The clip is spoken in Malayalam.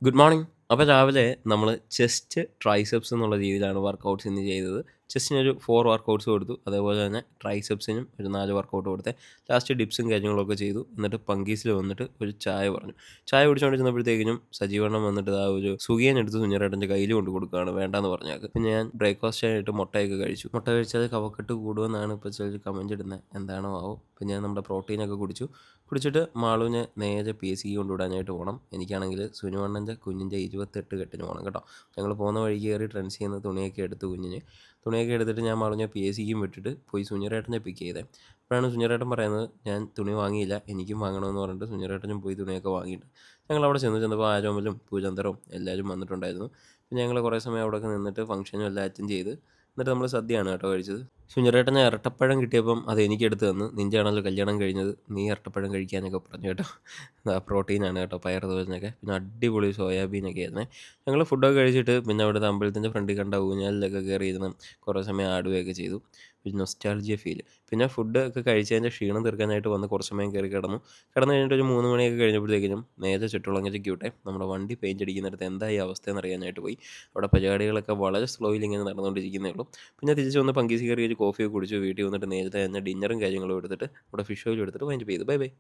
Good morning. അപ്പോൾ രാവിലെ നമ്മൾ ചെസ്റ്റ്, ട്രൈസെപ്സ് എന്നുള്ള രീതിയിലാണ് വർക്കൗട്ട്സ് ഇന്ന് ചെയ്തത്. ചെസ്റ്റിനൊരു 4 വർക്കൗട്ട്സ് കൊടുത്തു. അതേപോലെ തന്നെ ട്രൈസെപ്സിനും ഒരു 4 വർക്കൗട്ട് കൊടുത്തേ. ലാസ്റ്റ് ഡിപ്സും കാര്യങ്ങളൊക്കെ ചെയ്തു. എന്നിട്ട് പങ്കീസിൽ വന്നിട്ട് ഒരു ചായ പറഞ്ഞു. ചായ കുടിച്ചുകൊണ്ടിരുന്നപ്പോഴത്തേക്കിനും സജീവണ്ണം വന്നിട്ട് ആ ഒരു സുഖിയൻ എടുത്ത് കുഞ്ഞിരേട്ടൻ്റെ കയ്യിൽ കൊണ്ട് കൊടുക്കുകയാണ് വേണ്ടാന്ന് പറഞ്ഞാൽ. പിന്നെ ഞാൻ ബ്രേക്ക്ഫാസ്റ്റ് ആയിട്ട് മുട്ടയൊക്കെ കഴിച്ചു. മുട്ട കഴിച്ചാൽ കഫക്കെട്ട് കൂടുമെന്നാണ് ഇപ്പോൾ ചിലർ കമൻറ്റ് ഇടുന്നത്. എന്താണോ ആവോ. പിന്നെ ഞാൻ നമ്മുടെ പ്രോട്ടീനൊക്കെ കുടിച്ചിട്ട് മാളുവിനെ നേരെ പി എസ് സിക്ക് കൊണ്ടുവിടാനായിട്ട് പോകണം. എനിക്കാണെങ്കിൽ സുനുവണ്ണൻ്റെ കുഞ്ഞിൻ്റെ 28 കെട്ടിന് പോകണം കേട്ടോ. ഞങ്ങൾ പോകുന്ന വഴിക്ക് കയറി ട്രെൻഡ്സിൽ നിന്ന് തുണിയൊക്കെ എടുത്ത് തുണിയൊക്കെ എടുത്തിട്ട് ഞാൻ മാളുവിനെ പി എസ് സിക്കും വിട്ടിട്ട് പോയി സുനിറേട്ടനെ പിക്ക് ചെയ്തേ. അപ്പോഴാണ് സുനിറേട്ടൻ പറയുന്നത് ഞാൻ തുണി വാങ്ങിയില്ല, എനിക്കും വാങ്ങണമെന്ന് പറഞ്ഞിട്ട് സുനിറേട്ടനും പോയി തുണിയൊക്കെ വാങ്ങിയിട്ട് ഞങ്ങളവിടെ ചെന്നപ്പോൾ ആരോമലും പൂചന്തരവും എല്ലാവരും വന്നിട്ടുണ്ടായിരുന്നു. പിന്നെ ഞങ്ങൾ കുറേ സമയം അവിടെയൊക്കെ നിന്നിട്ട് ഫംഗ്ഷനും എല്ലാം അറ്റൻഡ് ചെയ്ത് എന്നിട്ട് നമ്മൾ സദ്യയാണ് കേട്ടോ കഴിച്ചത്. സുനിറേട്ടന് ഇരട്ടപ്പഴം കിട്ടിയപ്പം അത് എനിക്ക് എടുത്ത് തന്നു. നിൻ്റെ ആണല്ലോ കല്യാണം കഴിഞ്ഞത്, നീ ഇരട്ടപ്പഴം കഴിക്കാനൊക്കെ പറഞ്ഞു കേട്ടോ. പ്രോട്ടീനാണ് കേട്ടോ, പയർ തോരനൊക്കെ. പിന്നെ അടിപൊളി സോയാബീനൊക്കെ ആയിരുന്നേ. ഞങ്ങൾ ഫുഡൊക്കെ കഴിച്ചിട്ട് പിന്നെ അവിടുത്തെ അമ്പലത്തിൻ്റെ ഫ്രണ്ടിൽ കണ്ട ഊഞ്ഞാലിലൊക്കെ കയറിയിരുന്ന് കുറേ സമയം ആടുകയൊക്കെ ചെയ്തു. ഒരു നൊസ്റ്റാൾജിയ ഫീൽ. പിന്നെ ഫുഡ് ഒക്കെ കഴിച്ചതിൻ്റെ ക്ഷീണം തീർക്കാനായിട്ട് വന്ന് കുറച്ച് സമയം കയറി കിടന്നു കഴിഞ്ഞിട്ട് ഒരു 3 മണിയൊക്കെ കഴിഞ്ഞപ്പോഴത്തേക്കിനും നേരെ ചുറ്റുളങ്ങരയ്ക്ക് വിട്ടെ നമ്മുടെ വണ്ടി പെയിൻ്റ് അടിക്കുന്നിടത്ത് എന്തായി അവസ്ഥയെന്ന് അറിയാനായിട്ട് പോയി. അവിടെ പരിപാടികളൊക്കെ വളരെ സ്ലോയിൽ ഇങ്ങനെ നടന്നുകൊണ്ടിരിക്കുന്നേ ഉള്ളൂ. പിന്നെ തിരിച്ച് വന്ന് പങ്കീസ് കയറി ഒരു കോഫിയൊക്കെ കുടിച്ചു വീട്ടിൽ വന്നിട്ട് നേരത്തെ തന്നെ ഡിന്നറും കാര്യങ്ങളും എടുത്തിട്ട് അവിടെ ഫിഷ് ഓയിലും എടുത്തിട്ട് വൈൻഡപ്പ് ചെയ്തു. Bye bye.